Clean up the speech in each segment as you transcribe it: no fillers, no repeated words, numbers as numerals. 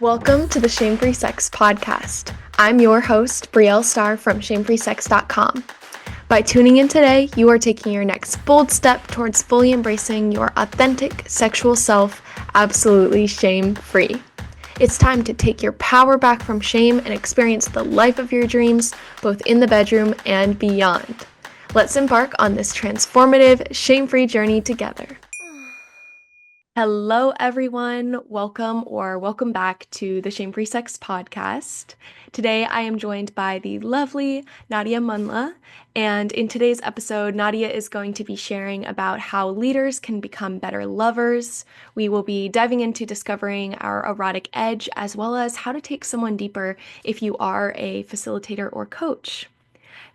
Welcome to the Shame-Free Sex podcast. I'm your host, Brielle Starr from shamefreesex.com. By tuning in today, you are taking your next bold step towards fully embracing your authentic sexual self, absolutely shame-free. It's time to take your power back from shame and experience the life of your dreams, both in the bedroom and beyond. Let's embark on this transformative, shame-free journey together. Hello, everyone. Welcome back to the Shame-Free Sex podcast. Today, I am joined by the lovely Nadia Munla, and in today's episode, Nadia is going to be sharing about how leaders can become better lovers. We will be diving into discovering our erotic edge, as well as how to take someone deeper if you are a facilitator or coach.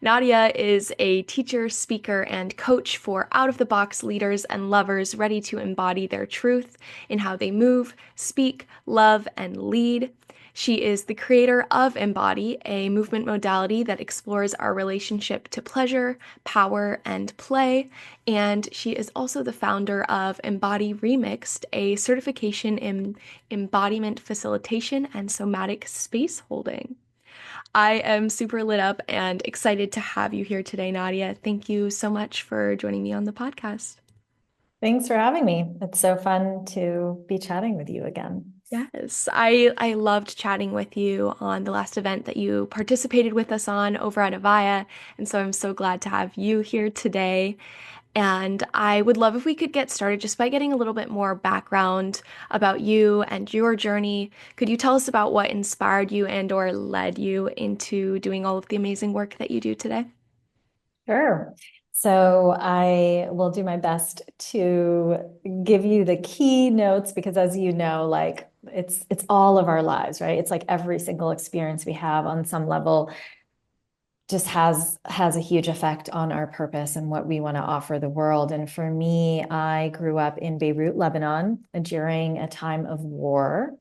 Nadia is a teacher, speaker, and coach for out-of-the-box leaders and lovers ready to embody their truth in how they move, speak, love, and lead. She is the creator of Embody, a movement modality that explores our relationship to pleasure, power, and play. And she is also the founder of Embody Remixed, a certification in embodiment facilitation and somatic space holding. I am super lit up and excited to have you here today, Nadia. Thank you so much for joining me on the podcast. Thanks for having me. It's so fun to be chatting with you again. Yes, I loved chatting with you on the last event that you participated with us on over at Avaya, and so I'm so glad to have you here today. And I would love if we could get started just by getting a little bit more background about you and your journey. Could you tell us about what inspired you and or led you into doing all of the amazing work that you do today? Sure. So I will do my best to give you the key notes because as you know, like it's all of our lives, right? It's like every single experience we have on some level just has a huge effect on our purpose and what we want to offer the world. And for me, I grew up in Beirut, Lebanon, during a time of war.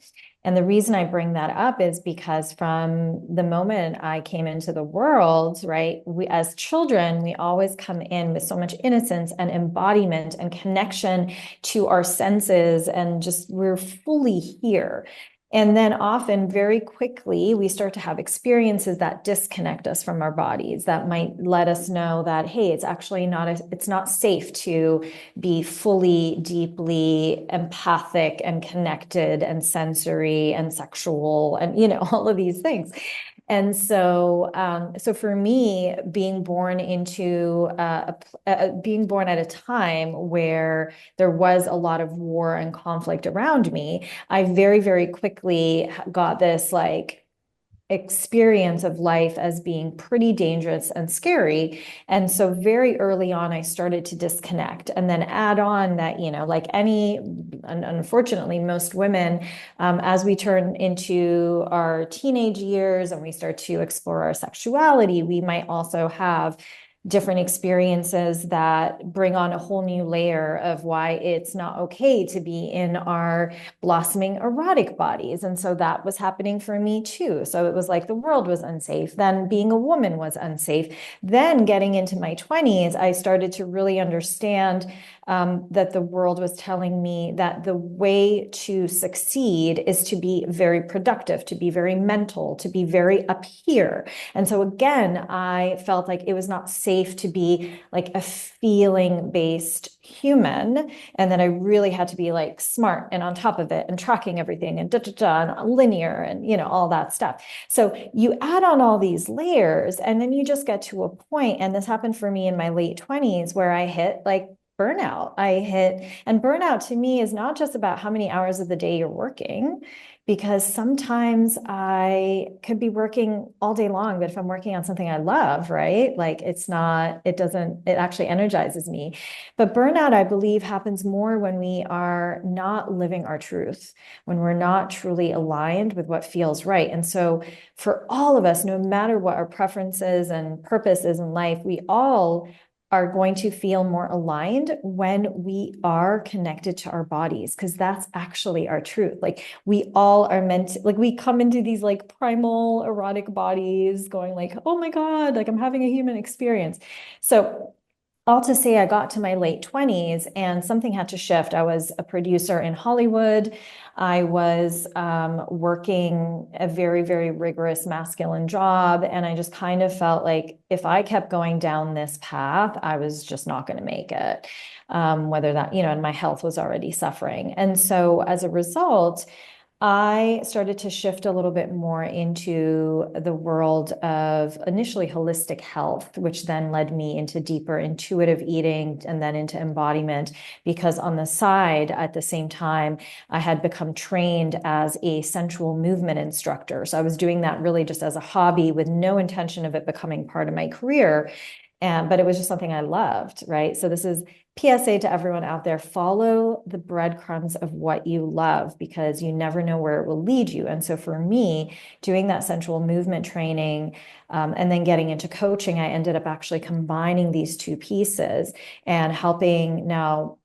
And the reason I bring that up is because from the moment I came into the world, right, we as children, we always come in with so much innocence and embodiment and connection to our senses, and just we're fully here. And then often very quickly, we start to have experiences that disconnect us from our bodies that might let us know that, hey, it's actually it's not safe to be fully, deeply empathic and connected and sensory and sexual and, all of these things. And so for me, being born being born at a time where there was a lot of war and conflict around me, I very, very quickly got this like experience of life as being pretty dangerous and scary. And so very early on, I started to disconnect and then add on that, like unfortunately, most women, as we turn into our teenage years and we start to explore our sexuality, we might also have different experiences that bring on a whole new layer of why it's not okay to be in our blossoming erotic bodies. And so that was happening for me too. So it was like the world was unsafe. Then being a woman was unsafe. Then getting into my 20s, I started to really understand that the world was telling me that the way to succeed is to be very productive, to be very mental, to be very up here. And so again, I felt like it was not safe to be like a feeling-based human, and then I really had to be like smart and on top of it and tracking everything and and linear and all that stuff. So you add on all these layers, and then you just get to a point, and this happened for me in my late 20s where I hit like burnout. And burnout to me is not just about how many hours of the day you're working, because sometimes I could be working all day long, but if I'm working on something I love, right? Like it actually energizes me. But burnout, I believe, happens more when we are not living our truth, when we're not truly aligned with what feels right. And so for all of us, no matter what our preferences and purpose is in life, we all are going to feel more aligned when we are connected to our bodies, because that's actually our truth. Like we all are meant to, like we come into these like primal erotic bodies going like, oh my God, like I'm having a human experience. So all to say, I got to my late 20s and something had to shift. I was a producer in Hollywood. I was working a very, very rigorous masculine job. And I just kind of felt like if I kept going down this path, I was just not going to make it. Whether that, and my health was already suffering. And so as a result, I started to shift a little bit more into the world of initially holistic health, which then led me into deeper intuitive eating and then into embodiment. Because on the side, at the same time, I had become trained as a sensual movement instructor. So I was doing that really just as a hobby with no intention of it becoming part of my career. But it was just something I loved, right? So this is PSA to everyone out there, follow the breadcrumbs of what you love because you never know where it will lead you. And so for me, doing that sensual movement training and then getting into coaching, I ended up actually combining these two pieces and helping now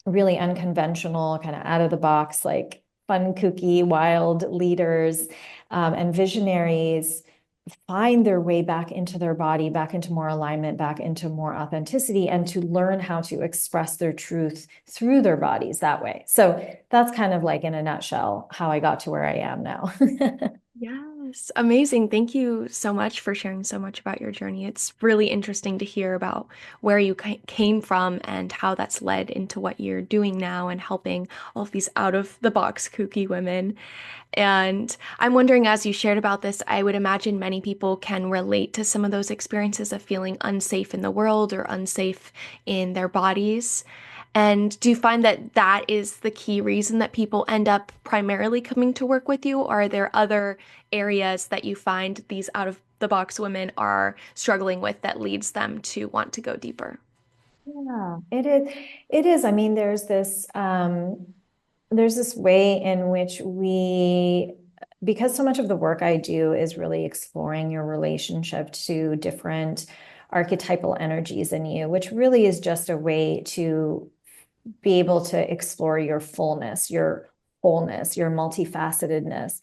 really unconventional, kind of out of the box, like fun, kooky, wild leaders and visionaries find their way back into their body, back into more alignment, back into more authenticity, and to learn how to express their truth through their bodies that way. So that's kind of like in a nutshell how I got to where I am now. Yes, amazing. Thank you so much for sharing so much about your journey. It's really interesting to hear about where you came from and how that's led into what you're doing now and helping all of these out of the box kooky women. And I'm wondering, as you shared about this, I would imagine many people can relate to some of those experiences of feeling unsafe in the world or unsafe in their bodies. And do you find that that is the key reason that people end up primarily coming to work with you? Or are there other areas that you find these out of the box women are struggling with that leads them to want to go deeper? Yeah, it is. It is. I mean, there's this way in which because so much of the work I do is really exploring your relationship to different archetypal energies in you, which really is just a way to be able to explore your fullness, your wholeness, your multifacetedness.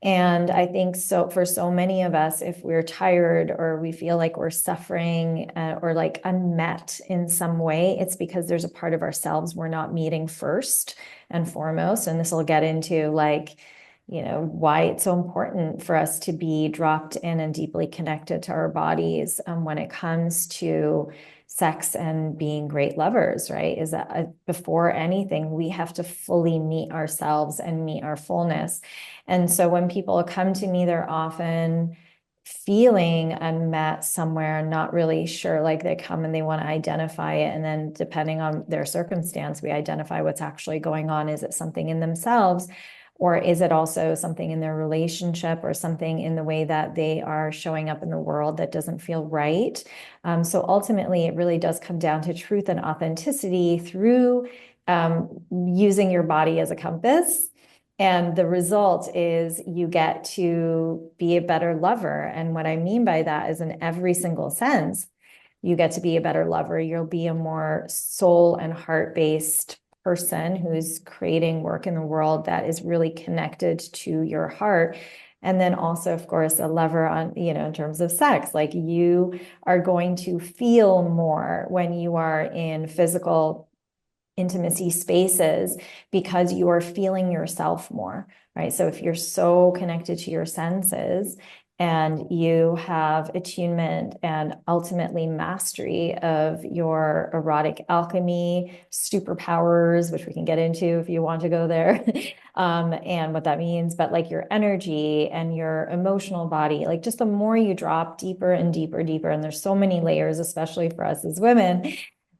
And I think so for so many of us, if we're tired or we feel like we're suffering or like unmet in some way, it's because there's a part of ourselves we're not meeting first and foremost. And this will get into like, why it's so important for us to be dropped in and deeply connected to our bodies when it comes to sex and being great lovers, right? Is that before anything, we have to fully meet ourselves and meet our fullness. And so when people come to me, they're often feeling unmet somewhere, not really sure, like they come and they want to identify it. And then depending on their circumstance, we identify what's actually going on. Is it something in themselves? Or is it also something in their relationship or something in the way that they are showing up in the world that doesn't feel right? So ultimately, it really does come down to truth and authenticity through using your body as a compass. And the result is you get to be a better lover. And what I mean by that is in every single sense, you get to be a better lover. You'll be a more soul and heart-based person who's creating work in the world that is really connected to your heart. And then also, of course, a lover on, in terms of sex, like you are going to feel more when you are in physical intimacy spaces because you are feeling yourself more, right? So if you're so connected to your senses and you have attunement and ultimately mastery of your erotic alchemy, superpowers, which we can get into if you want to go there, and what that means, but like your energy and your emotional body, like just the more you drop deeper and deeper, deeper, and there's so many layers, especially for us as women,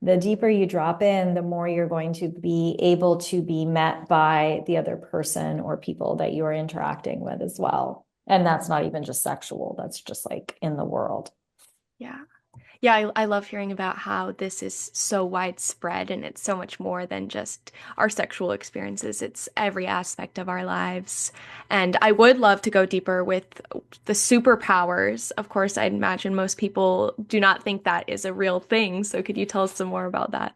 the deeper you drop in, the more you're going to be able to be met by the other person or people that you are interacting with as well. And that's not even just sexual, that's just like in the world. Yeah. Yeah, I love hearing about how this is so widespread and it's so much more than just our sexual experiences. It's every aspect of our lives. And I would love to go deeper with the superpowers. Of course, I'd imagine most people do not think that is a real thing. So could you tell us some more about that?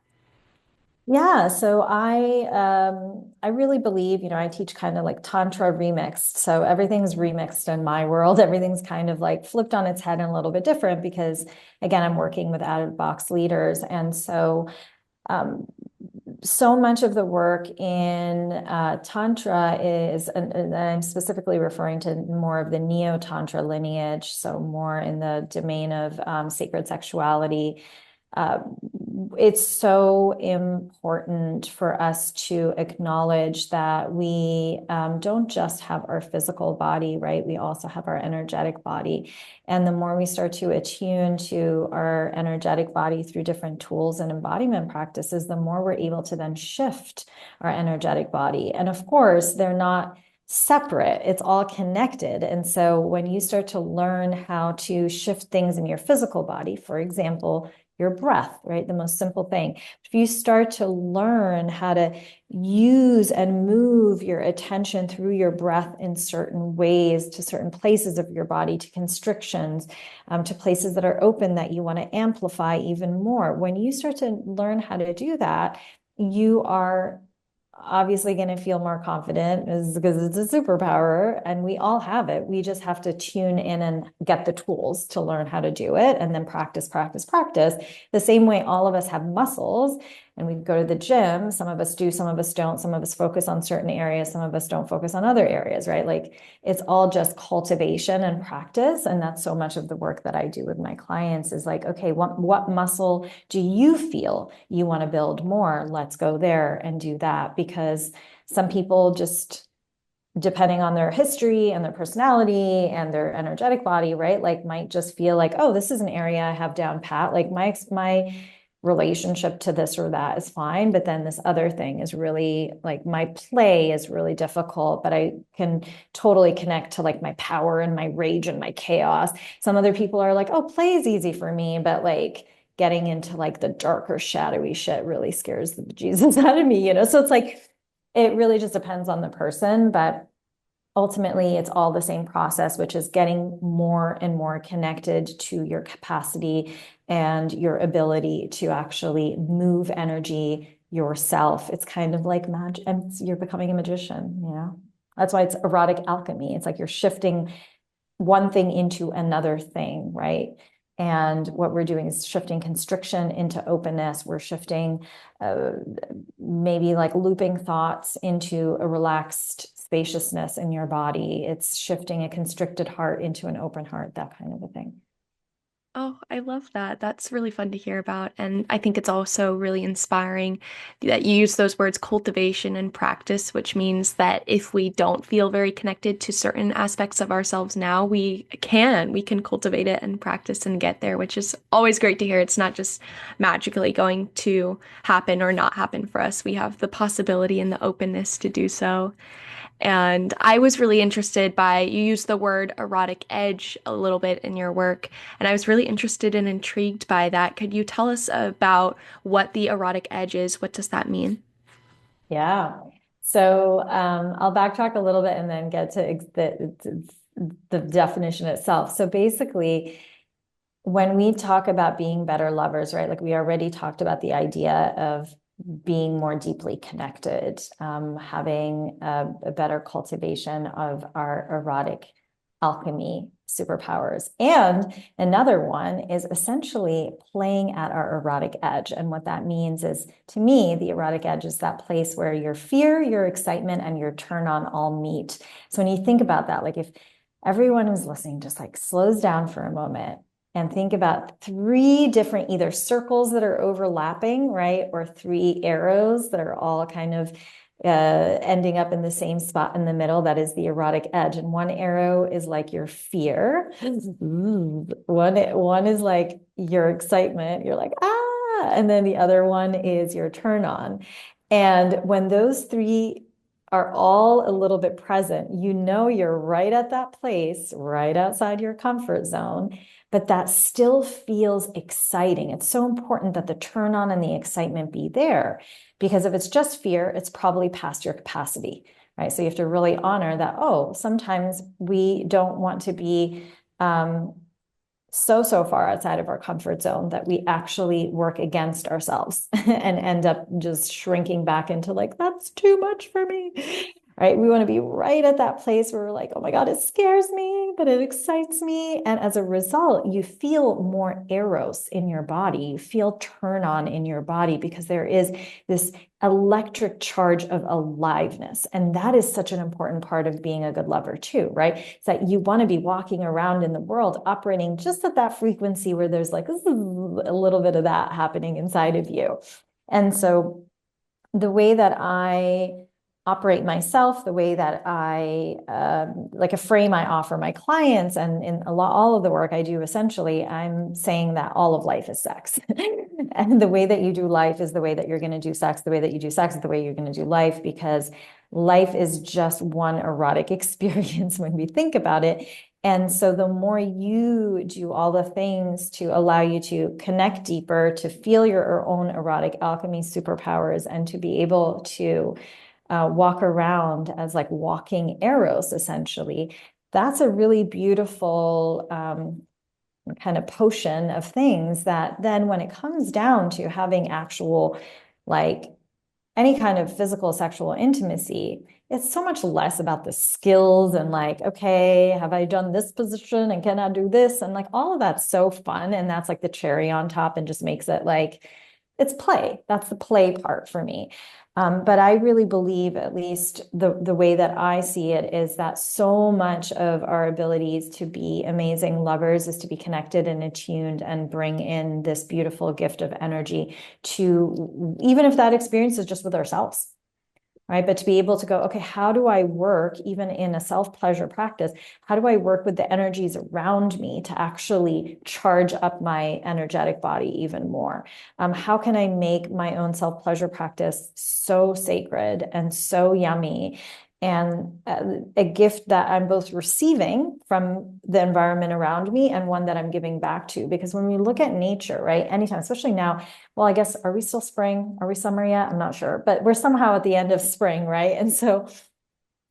Yeah, so I really believe, I teach kind of like Tantra remixed. So everything's remixed in my world. Everything's kind of like flipped on its head and a little bit different because again, I'm working with out-of-box leaders. And um, so much of the work in Tantra is, and I'm specifically referring to more of the Neo-Tantra lineage, so more in the domain of sacred sexuality. uh, it's so important for us to acknowledge that we don't just have our physical body, right? We also have our energetic body. And the more we start to attune to our energetic body through different tools and embodiment practices, the more we're able to then shift our energetic body. And of course, they're not separate, it's all connected. And so when you start to learn how to shift things in your physical body, for example, your breath, right? The most simple thing. If you start to learn how to use and move your attention through your breath in certain ways to certain places of your body, to constrictions, to places that are open that you want to amplify even more. When you start to learn how to do that, you are obviously going to feel more confident is because it's a superpower and we all have it. We just have to tune in and get the tools to learn how to do it and then practice, practice, practice. The same way all of us have muscles and we go to the gym. Some of us do, some of us don't. Some of us focus on certain areas. Some of us don't focus on other areas, right? Like it's all just cultivation and practice. And that's so much of the work that I do with my clients is like, okay, what muscle do you feel you want to build more? Let's go there and do that. Because some people just, depending on their history and their personality and their energetic body, right? Like might just feel like, oh, this is an area I have down pat. Like my relationship to this or that is fine, but then this other thing is really like my play is really difficult, but I can totally connect to like my power and my rage and my chaos. Some other people are like, oh, play is easy for me, but like getting into like the darker shadowy shit really scares the Jesus out of me. So it's like it really just depends on the person, but ultimately it's all the same process, which is getting more and more connected to your capacity and your ability to actually move energy yourself. It's kind of like magic, and you're becoming a magician. That's why it's erotic alchemy. It's like you're shifting one thing into another thing, right? And what we're doing is shifting constriction into openness. We're shifting maybe like looping thoughts into a relaxed spaciousness in your body. It's shifting a constricted heart into an open heart, that kind of a thing. Oh, I love that. That's really fun to hear about. And I think it's also really inspiring that you use those words cultivation and practice, which means that if we don't feel very connected to certain aspects of ourselves now, we can cultivate it and practice and get there, which is always great to hear. It's not just magically going to happen or not happen for us. We have the possibility and the openness to do so. And I was really interested by, you used the word erotic edge a little bit in your work, and I was really interested and intrigued by that. Could you tell us about what the erotic edge is? What does that mean? Yeah. So I'll backtrack a little bit and then get to the definition itself. So basically, when we talk about being better lovers, right? Like we already talked about the idea of being more deeply connected, having a better cultivation of our erotic alchemy superpowers. And another one is essentially playing at our erotic edge. And what that means is, to me, the erotic edge is that place where your fear, your excitement, and your turn on all meet. So when you think about that, like if everyone who's listening just like slows down for a moment and think about three different either circles that are overlapping, right? Or three arrows that are all kind of ending up in the same spot in the middle. That is the erotic edge. And one arrow is like your fear. One is like your excitement. You're like, ah. And then the other one is your turn on. And when those three are all a little bit present, you're right at that place, right outside your comfort zone, but that still feels exciting. It's so important that the turn on and the excitement be there, because if it's just fear, it's probably past your capacity, right? So you have to really honor that, oh, sometimes we don't want to be so far outside of our comfort zone that we actually work against ourselves and end up just shrinking back into like, that's too much for me. Right? We want to be right at that place where we're like, oh my God, it scares me, but it excites me. And as a result, you feel more eros in your body. You feel turn on in your body because there is this electric charge of aliveness. And that is such an important part of being a good lover too, right? It's that you want to be walking around in the world operating just at that frequency where there's like this is a little bit of that happening inside of you. And so the way that I operate myself, the way that I like a frame I offer my clients, and in all of the work I do, essentially, I'm saying that all of life is sex. And the way that you do life is the way that you're going to do sex. The way that you do sex is the way you're going to do life, because life is just one erotic experience when we think about it. And so the more you do all the things to allow you to connect deeper, to feel your own erotic alchemy superpowers, and to be able to walk around as like walking arrows, essentially, that's a really beautiful kind of potion of things that then when it comes down to having actual, like any kind of physical sexual intimacy, it's so much less about the skills and like, okay, have I done this position and can I do this? And like all of that's so fun. And that's like the cherry on top and just makes it like, it's play. That's the play part for me. But I really believe, at least the way that I see it, is that so much of our abilities to be amazing lovers is to be connected and attuned and bring in this beautiful gift of energy to, even if that experience is just with ourselves. Right. But to be able to go, okay, how do I work even in a self-pleasure practice? How do I work with the energies around me to actually charge up my energetic body even more? How can I make my own self-pleasure practice so sacred and so yummy and a gift that I'm both receiving from the environment around me and one that I'm giving back to? Because when we look at nature, right, anytime, especially now, well, I guess, are we still spring? Are we summer yet? I'm not sure, but we're somehow at the end of spring, right? And so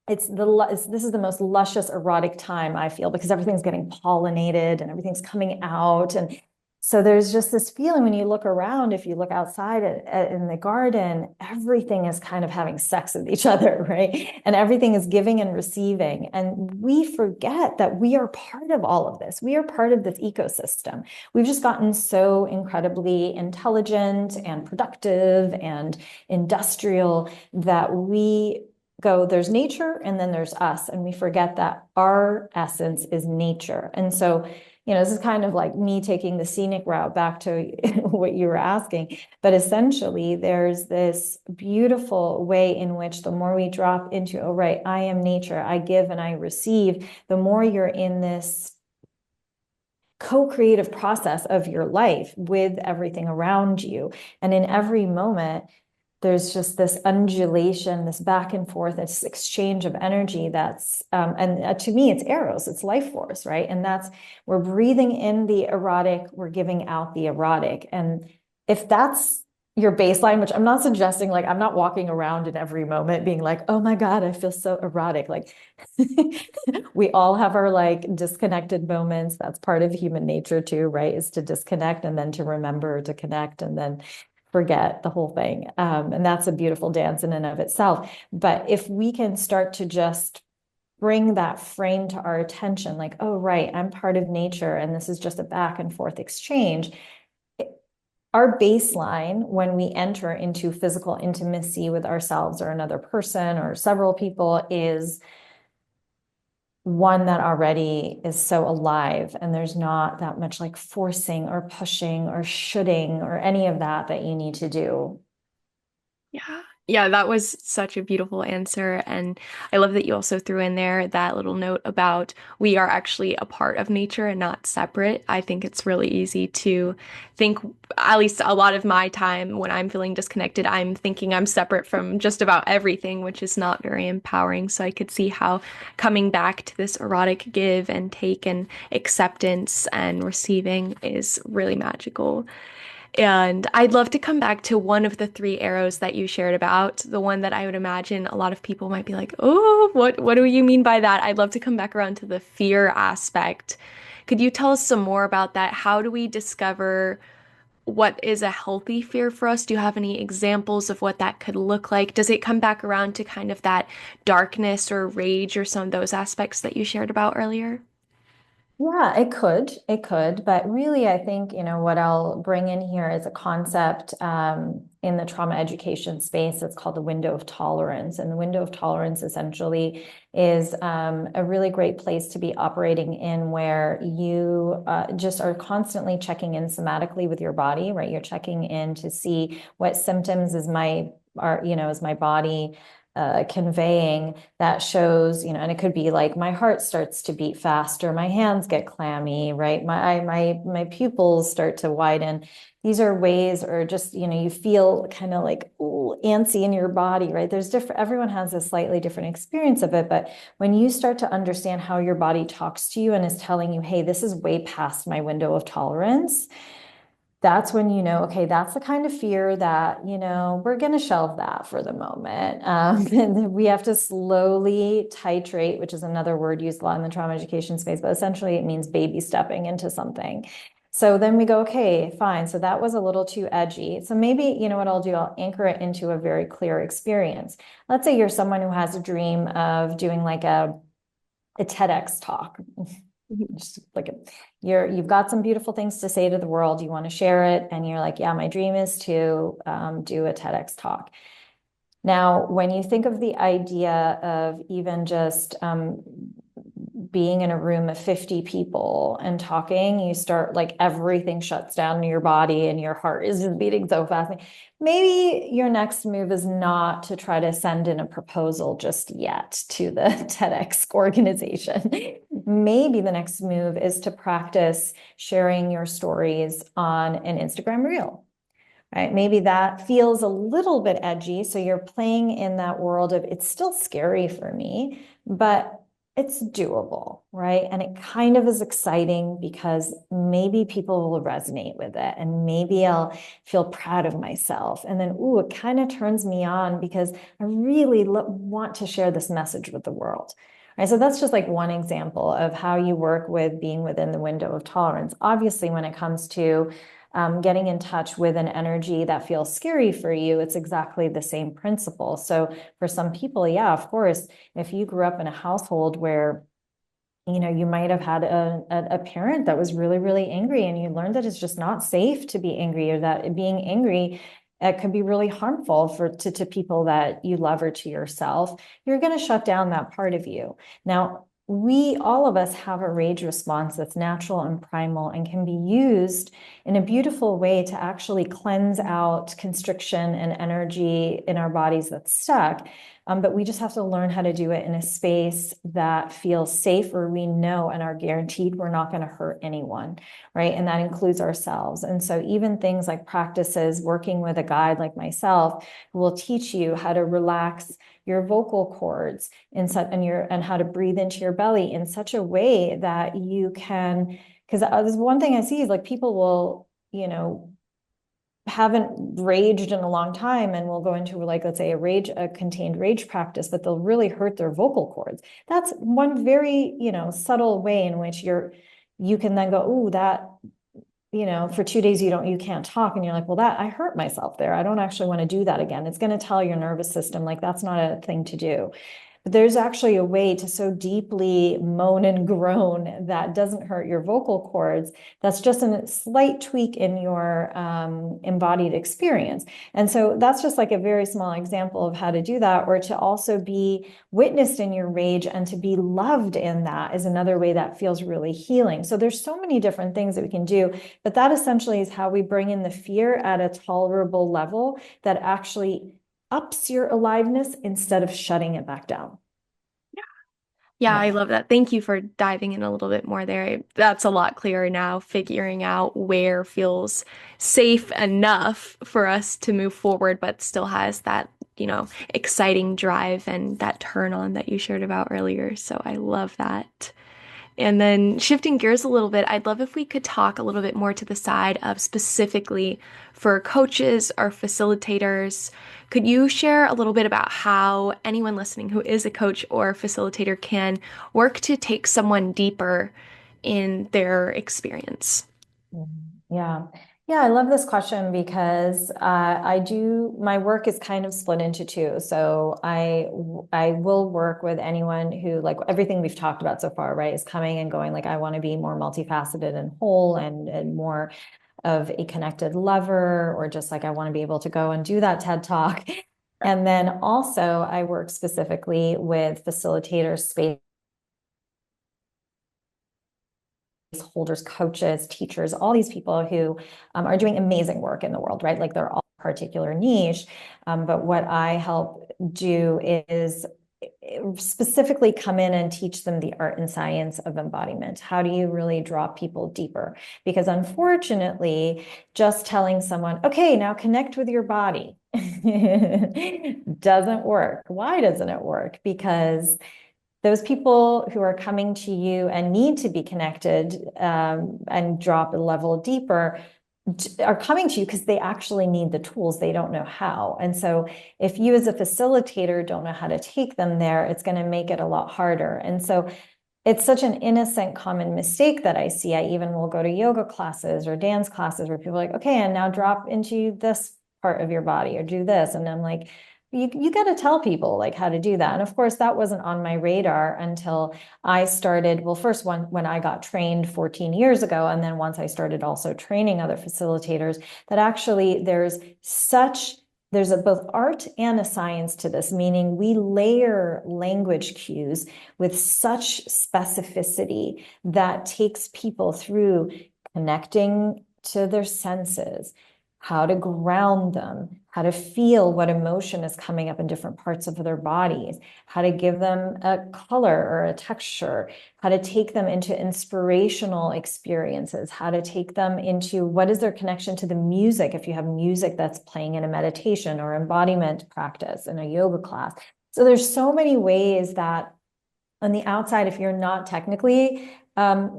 this is the most luscious erotic time, I feel, because everything's getting pollinated and everything's coming out. And so there's just this feeling when you look around, if you look outside in the garden, everything is kind of having sex with each other, right? And everything is giving and receiving. And we forget that we are part of all of this. We are part of this ecosystem. We've just gotten so incredibly intelligent and productive and industrial that we go, there's nature and then there's us. And we forget that our essence is nature. And so, this is kind of like me taking the scenic route back to what you were asking. But essentially, there's this beautiful way in which the more we drop into, oh, right, I am nature, I give and I receive, the more you're in this co-creative process of your life with everything around you. And in every moment, there's just this undulation, this back and forth, this exchange of energy that's, and to me, it's eros, it's life force, right? And we're breathing in the erotic, we're giving out the erotic. And if that's your baseline, which I'm not suggesting, like, I'm not walking around in every moment being like, oh my God, I feel so erotic. Like, we all have our like disconnected moments. That's part of human nature too, right? Is to disconnect and then to remember to connect and then forget the whole thing. And that's a beautiful dance in and of itself. But if we can start to just bring that frame to our attention, like, oh, right, I'm part of nature, and this is just a back and forth exchange. Our baseline when we enter into physical intimacy with ourselves or another person or several people is one that already is so alive, and there's not that much like forcing or pushing or shoulding or any of that you need to do. Yeah. Yeah, that was such a beautiful answer. And I love that you also threw in there that little note about we are actually a part of nature and not separate. I think it's really easy to think, at least a lot of my time when I'm feeling disconnected, I'm thinking I'm separate from just about everything, which is not very empowering. So I could see how coming back to this erotic give and take and acceptance and receiving is really magical. And I'd love to come back to one of the three arrows that you shared about, the one that I would imagine a lot of people might be like, oh, what do you mean by that? I'd love to come back around to the fear aspect, Could you tell us some more about that? How do we discover what is a healthy fear for us? Do you have any examples of what that could look like? Does it come back around to kind of that darkness or rage or some of those aspects that you shared about earlier? Yeah, it could. It could. But really, I think, what I'll bring in here is a concept in the trauma education space. It's called the window of tolerance. And the window of tolerance essentially is a really great place to be operating in where you just are constantly checking in somatically with your body, right? You're checking in to see what symptoms is my body conveying that shows, and it could be like my heart starts to beat faster, my hands get clammy, right? My pupils start to widen. These are ways, or just, you feel kind of like ooh, antsy in your body, right? Everyone has a slightly different experience of it, but when you start to understand how your body talks to you and is telling you, hey, this is way past my window of tolerance, that's when okay, that's the kind of fear that, we're going to shelve that for the moment. And we have to slowly titrate, which is another word used a lot in the trauma education space, but essentially it means baby stepping into something. So then we go, okay, fine. So that was a little too edgy. So maybe, what I'll do, I'll anchor it into a very clear experience. Let's say you're someone who has a dream of doing like a TEDx talk. Just like you've got some beautiful things to say to the world. You want to share it, and you're like, yeah, my dream is to do a TEDx talk. Now, when you think of the idea of even just being in a room of 50 people and talking, you start like everything shuts down in your body and your heart is just beating so fast. Maybe your next move is not to try to send in a proposal just yet to the TEDx organization. Maybe the next move is to practice sharing your stories on an Instagram reel. Right? Maybe that feels a little bit edgy. So you're playing in that world of it's still scary for me, but it's doable, right? And it kind of is exciting because maybe people will resonate with it and maybe I'll feel proud of myself. And then, ooh, it kind of turns me on because I really want to share this message with the world. Right, so that's just like one example of how you work with being within the window of tolerance. Obviously, when it comes to getting in touch with an energy that feels scary for you, it's exactly the same principle. So for some people, yeah, of course, if you grew up in a household where you might have had a parent that was really, really angry, and you learned that it's just not safe to be angry, or that being angry could be really harmful to people that you love or to yourself, you're going to shut down that part of you. Now, all of us have a rage response that's natural and primal and can be used in a beautiful way to actually cleanse out constriction and energy in our bodies that's stuck. But we just have to learn how to do it in a space that feels safe, where we know and are guaranteed we're not going to hurt anyone, right? And that includes ourselves. And so even things like practices, working with a guide like myself, who will teach you how to relax your vocal cords and how to breathe into your belly in such a way that you can, because there's one thing I see is like people will, haven't raged in a long time and will go into, like, let's say a contained rage practice, but they'll really hurt their vocal cords. That's one very, subtle way in which you can then go, oh, that, for 2 days you can't talk. And you're like, well, I hurt myself there. I don't actually want to do that again. It's going to tell your nervous system, like, that's not a thing to do. But there's actually a way to so deeply moan and groan that doesn't hurt your vocal cords. That's just a slight tweak in your embodied experience. And so that's just like a very small example of how to do that, or to also be witnessed in your rage and to be loved in that is another way that feels really healing. So there's so many different things that we can do, but that essentially is how we bring in the fear at a tolerable level that actually ups your aliveness instead of shutting it back down. Yeah, I Yeah. love that. Thank you for diving in a little bit more there. That's a lot clearer now, figuring out where feels safe enough for us to move forward, but still has that, exciting drive and that turn on that you shared about earlier. So I love that. And then shifting gears a little bit, I'd love if we could talk a little bit more to the side of specifically for coaches or facilitators. Could you share a little bit about how anyone listening who is a coach or facilitator can work to take someone deeper in their experience? Yeah. Yeah, I love this question because my work is kind of split into two. So I will work with anyone who, like everything we've talked about so far, right, is coming and going, like I want to be more multifaceted and whole and more of a connected lover, or just like I want to be able to go and do that TED Talk. And then also I work specifically with facilitators, space holders, coaches, teachers, all these people who are doing amazing work in the world, right? Like they're all particular niche. But what I help do is specifically come in and teach them the art and science of embodiment. How do you really draw people deeper? Because unfortunately, just telling someone, okay, now connect with your body doesn't work. Why doesn't it work? Because those people who are coming to you and need to be connected and drop a level deeper are coming to you because they actually need the tools. They don't know how. And so if you as a facilitator don't know how to take them there, it's going to make it a lot harder. And so it's such an innocent common mistake that I see. I even will go to yoga classes or dance classes where people are like, okay, and now drop into this part of your body or do this. And I'm like, you got to tell people like how to do that. And of course, that wasn't on my radar until I started. Well, first when I got trained 14 years ago, and then once I started also training other facilitators, that actually there's both art and a science to this, meaning we layer language cues with such specificity that takes people through connecting to their senses, how to ground them, how to feel what emotion is coming up in different parts of their bodies, how to give them a color or a texture, how to take them into inspirational experiences, how to take them into what is their connection to the music if you have music that's playing in a meditation or embodiment practice in a yoga class. So there's so many ways that on the outside, if you're not technically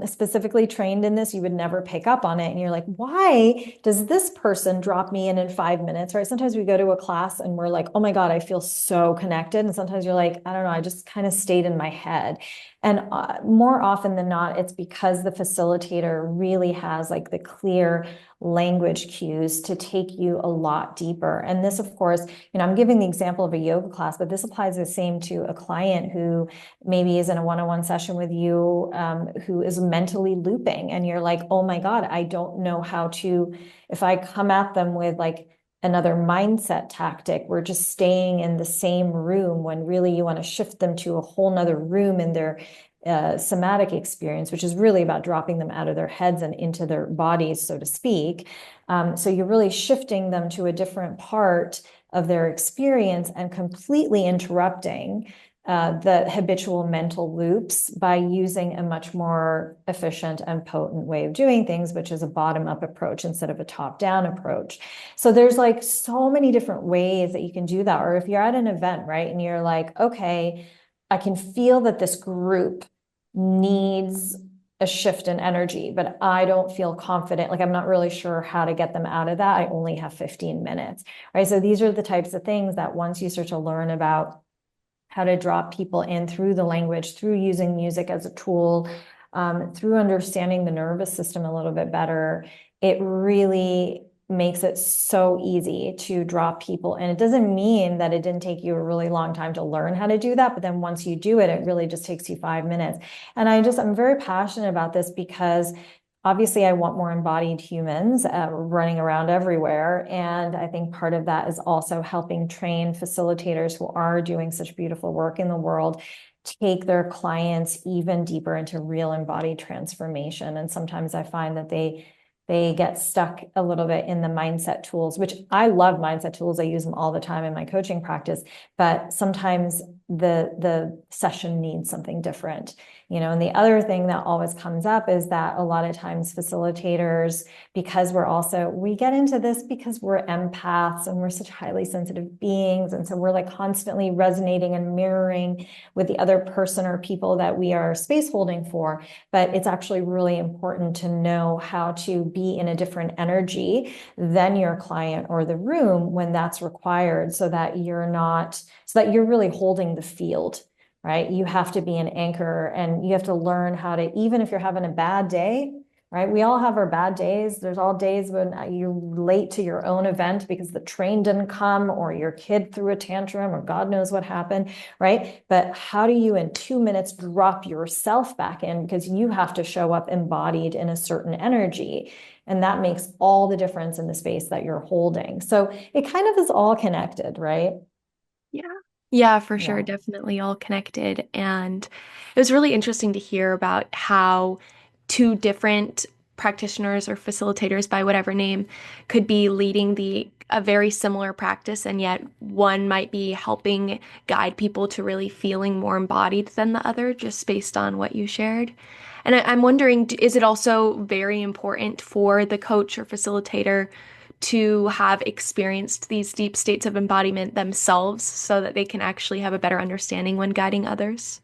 specifically trained in this, you would never pick up on it. And you're like, why does this person drop me in 5 minutes, right? Sometimes we go to a class and we're like, oh my God, I feel so connected. And sometimes you're like, I don't know, I just kind of stayed in my head. And more often than not, it's because the facilitator really has like the clear language cues to take you a lot deeper. And this, of course, I'm giving the example of a yoga class, but this applies the same to a client who maybe is in a one-on-one session with you, who is mentally looping, and you're like, oh my God, I don't know how to, if I come at them with like another mindset tactic, we're just staying in the same room when really you want to shift them to a whole nother room in their somatic experience, which is really about dropping them out of their heads and into their bodies, so to speak. So you're really shifting them to a different part of their experience and completely interrupting the habitual mental loops by using a much more efficient and potent way of doing things, which is a bottom-up approach instead of a top-down approach. So there's like so many different ways that you can do that. Or if you're at an event, right, and you're like, okay, I can feel that this group needs a shift in energy, but I don't feel confident. Like I'm not really sure how to get them out of that. I only have 15 minutes, right? So these are the types of things that once you start to learn about how to draw people in through the language, through using music as a tool, through understanding the nervous system a little bit better, it really makes it so easy to draw people. And it doesn't mean that it didn't take you a really long time to learn how to do that, but then once you do it, it really just takes you 5 minutes. And I'm very passionate about this because obviously I want more embodied humans running around everywhere. And I think part of that is also helping train facilitators who are doing such beautiful work in the world take their clients even deeper into real embodied transformation. And sometimes I find that they get stuck a little bit in the mindset tools, which I love mindset tools. I use them all the time in my coaching practice, but sometimes the session needs something different. And the other thing that always comes up is that a lot of times facilitators, because we get into this because we're empaths and we're such highly sensitive beings. And so we're like constantly resonating and mirroring with the other person or people that we are space holding for. But it's actually really important to know how to be in a different energy than your client or the room when that's required, so that you're really holding the field, right? You have to be an anchor, and you have to learn how to, even if you're having a bad day, right? We all have our bad days. There's all days when you're late to your own event because the train didn't come, or your kid threw a tantrum, or God knows what happened, right? But how do you in 2 minutes drop yourself back in, because you have to show up embodied in a certain energy? And that makes all the difference in the space that you're holding. So it kind of is all connected, right? Yeah. Yeah, for sure. Yeah. Definitely all connected. And it was really interesting to hear about how two different practitioners or facilitators by whatever name could be leading the a very similar practice, and yet one might be helping guide people to really feeling more embodied than the other, just based on what you shared. And I'm wondering, is it also very important for the coach or facilitator to have experienced these deep states of embodiment themselves so that they can actually have a better understanding when guiding others?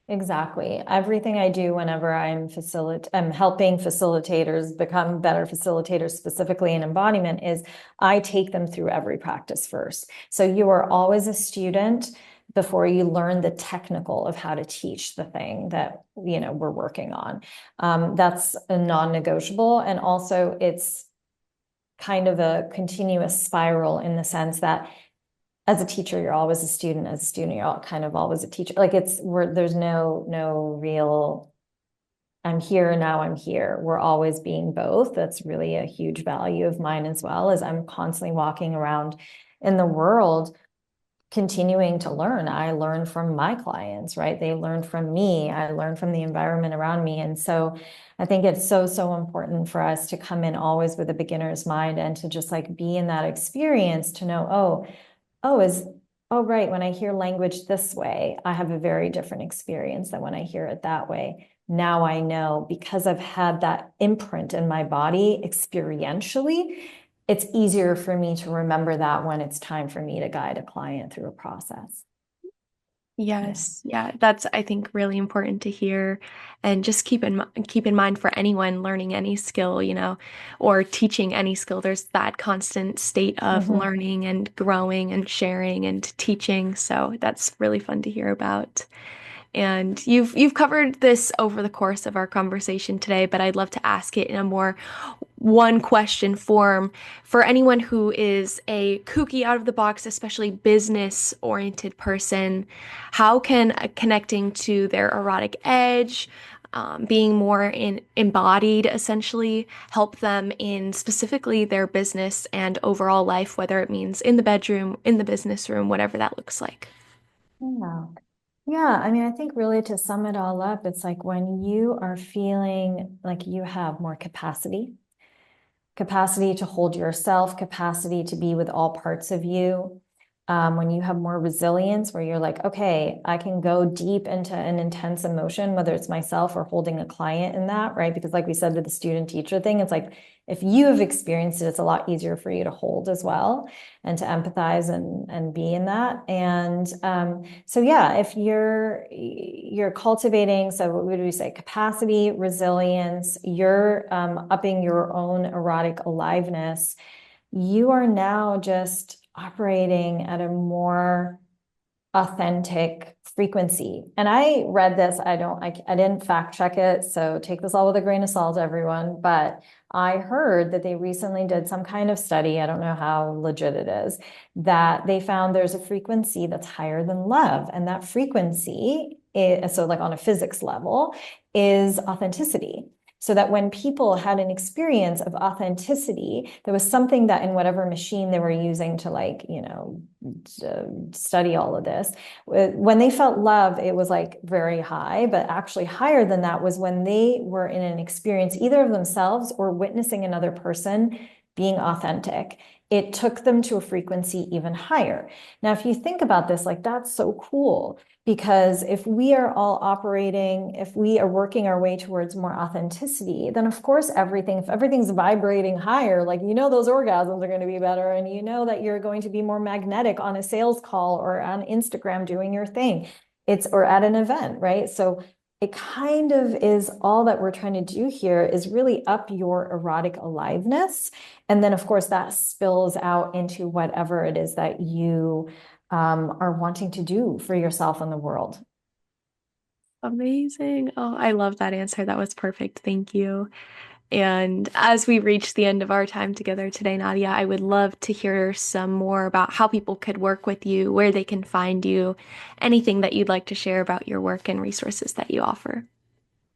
Exactly. Everything I do whenever I'm helping facilitators become better facilitators, specifically in embodiment, is I take them through every practice first. So you are always a student before you learn the technical of how to teach the thing that, we're working on. That's a non-negotiable. And also it's kind of a continuous spiral, in the sense that as a teacher, you're always a student. As a student, you're kind of always a teacher. Like there's no real, I'm here, now I'm here. We're always being both. That's really a huge value of mine as well, as I'm constantly walking around in the world, continuing to learn. I learn from my clients, right? They learn from me. I learn from the environment around me. And so I think it's so important for us to come in always with a beginner's mind, and to just like be in that experience, to know, oh, oh, right, when I hear language this way, I have a very different experience than when I hear it that way. Now I know, because I've had that imprint in my body experientially, it's easier for me to remember that when it's time for me to guide a client through a process. Yeah. Yes, yeah, that's I think really important to hear, and just keep in mind for anyone learning any skill, or teaching any skill. There's that constant state of Mhm. learning and growing and sharing and teaching. So that's really fun to hear about. And you've covered this over the course of our conversation today, but I'd love to ask it in a more one question form for anyone who is a kooky out of the box, especially business oriented person. How can connecting to their erotic edge, being more embodied, essentially, help them in specifically their business and overall life, whether it means in the bedroom, in the business room, whatever that looks like? Yeah. Yeah, I mean, I think really, to sum it all up, it's like when you are feeling like you have more capacity to hold yourself, capacity to be with all parts of you. When you have more resilience, where you're like, okay, I can go deep into an intense emotion, whether it's myself or holding a client in that, right? Because like we said with the student teacher thing, it's like, if you have experienced it, it's a lot easier for you to hold as well, and to empathize and be in that. And so yeah, if you're cultivating, so what would we say, capacity, resilience, you're upping your own erotic aliveness, you are now just operating at a more authentic frequency. And I read this, I didn't fact check it, so take this all with a grain of salt, everyone, but I heard that they recently did some kind of study, I don't know how legit it is, that they found there's a frequency that's higher than love. And that frequency is, so like on a physics level, is authenticity. So that when people had an experience of authenticity, there was something that in whatever machine they were using to study all of this, when they felt love, it was like very high, but actually higher than that was when they were in an experience either of themselves or witnessing another person being authentic. It took them to a frequency even higher. Now, if you think about this, like, that's so cool, because if we are all operating, if we are working our way towards more authenticity, then of course if everything's vibrating higher, like, those orgasms are going to be better, and that you're going to be more magnetic on a sales call or on Instagram doing your thing. Or at an event, right? So it kind of is all that we're trying to do here, is really up your erotic aliveness. And then, of course, that spills out into whatever it is that you are wanting to do for yourself and the world. Amazing. Oh, I love that answer. That was perfect. Thank you. And as we reach the end of our time together today, Nadia, I would love to hear some more about how people could work with you, where they can find you, anything that you'd like to share about your work and resources that you offer.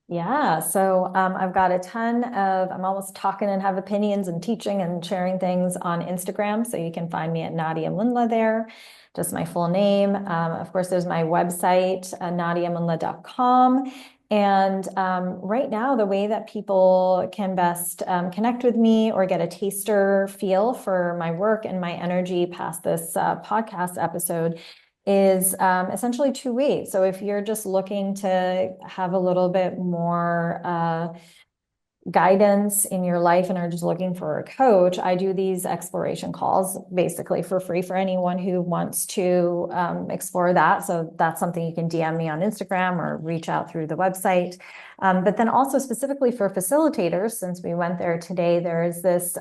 Yeah, so I've got a ton of, I'm almost talking and have opinions and teaching and sharing things on Instagram. So you can find me at Nadia Munla there, just my full name. Of course, there's my website, nadiamunla.com. And right now, the way that people can best connect with me or get a taster feel for my work and my energy past this podcast episode is essentially two ways. So if you're just looking to have a little bit more guidance in your life and are just looking for a coach, I do these exploration calls basically for free for anyone who wants to explore that. So that's something you can DM me on Instagram or reach out through the website. But then also specifically for facilitators, since we went there today, there is this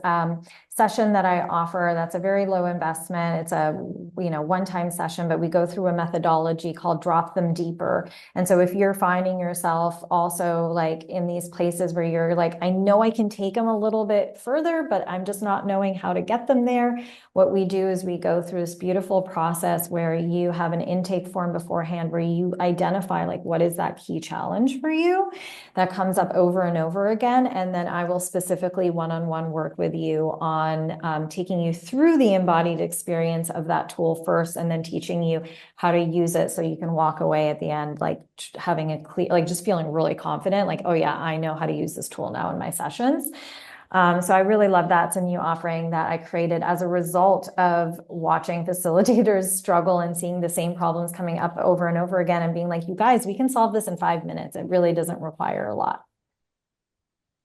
session that I offer that's a very low investment. It's a one-time session, but we go through a methodology called Drop Them Deeper. And so if you're finding yourself also like in these places where you're like, I know I can take them a little bit further, but I'm just not knowing how to get them there. What we do is we go through this beautiful process where you have an intake form beforehand where you identify like what is that key challenge for you that comes up over and over again. And then I will specifically one-on-one work with you on taking you through the embodied experience of that tool first, and then teaching you how to use it so you can walk away at the end, like having a clear, like just feeling really confident, like, oh yeah, I know how to use this tool now in my sessions. So I really love that. It's a new offering that I created as a result of watching facilitators struggle and seeing the same problems coming up over and over again and being like, you guys, we can solve this in 5 minutes. It really doesn't require a lot.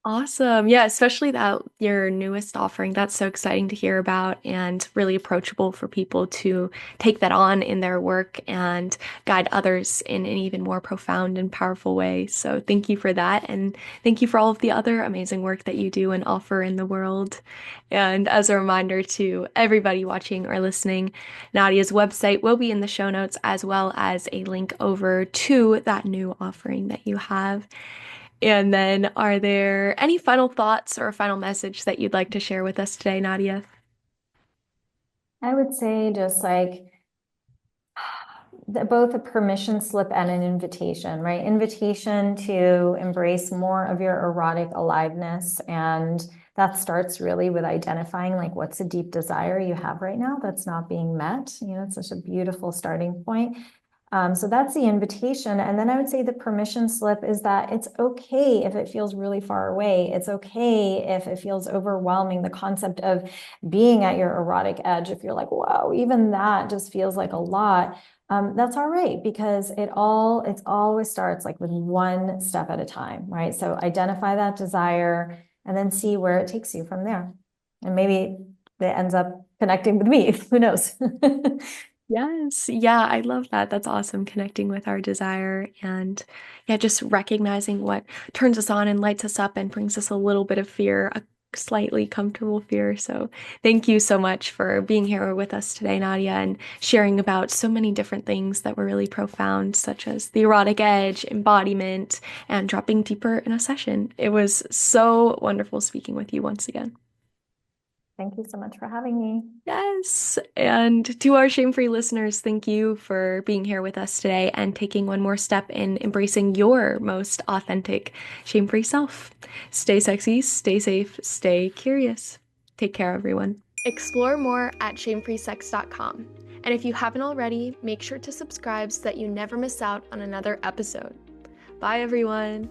Awesome. Yeah, especially that your newest offering. That's so exciting to hear about and really approachable for people to take that on in their work and guide others in an even more profound and powerful way. So thank you for that. And thank you for all of the other amazing work that you do and offer in the world. And as a reminder to everybody watching or listening, Nadia's website will be in the show notes as well as a link over to that new offering that you have. And then, are there any final thoughts or a final message that you'd like to share with us today, Nadia? I would say just like both a permission slip and an invitation, right? Invitation to embrace more of your erotic aliveness. And that starts really with identifying like what's a deep desire you have right now that's not being met. It's such a beautiful starting point. So that's the invitation. And then I would say the permission slip is that it's okay if it feels really far away. It's okay if it feels overwhelming. The concept of being at your erotic edge, if you're like, wow, even that just feels like a lot. That's all right, because it always starts like with one step at a time, right? So identify that desire and then see where it takes you from there. And maybe it ends up connecting with me. Who knows? Yes. Yeah, I love that. That's awesome. Connecting with our desire and yeah, just recognizing what turns us on and lights us up and brings us a little bit of fear, a slightly comfortable fear. So thank you so much for being here with us today, Nadia, and sharing about so many different things that were really profound, such as the erotic edge, embodiment, and dropping deeper in a session. It was so wonderful speaking with you once again. Thank you so much for having me. Yes. And to our shame-free listeners, thank you for being here with us today and taking one more step in embracing your most authentic, shame-free self. Stay sexy, stay safe, stay curious. Take care, everyone. Explore more at shamefreesex.com. And if you haven't already, make sure to subscribe so that you never miss out on another episode. Bye, everyone.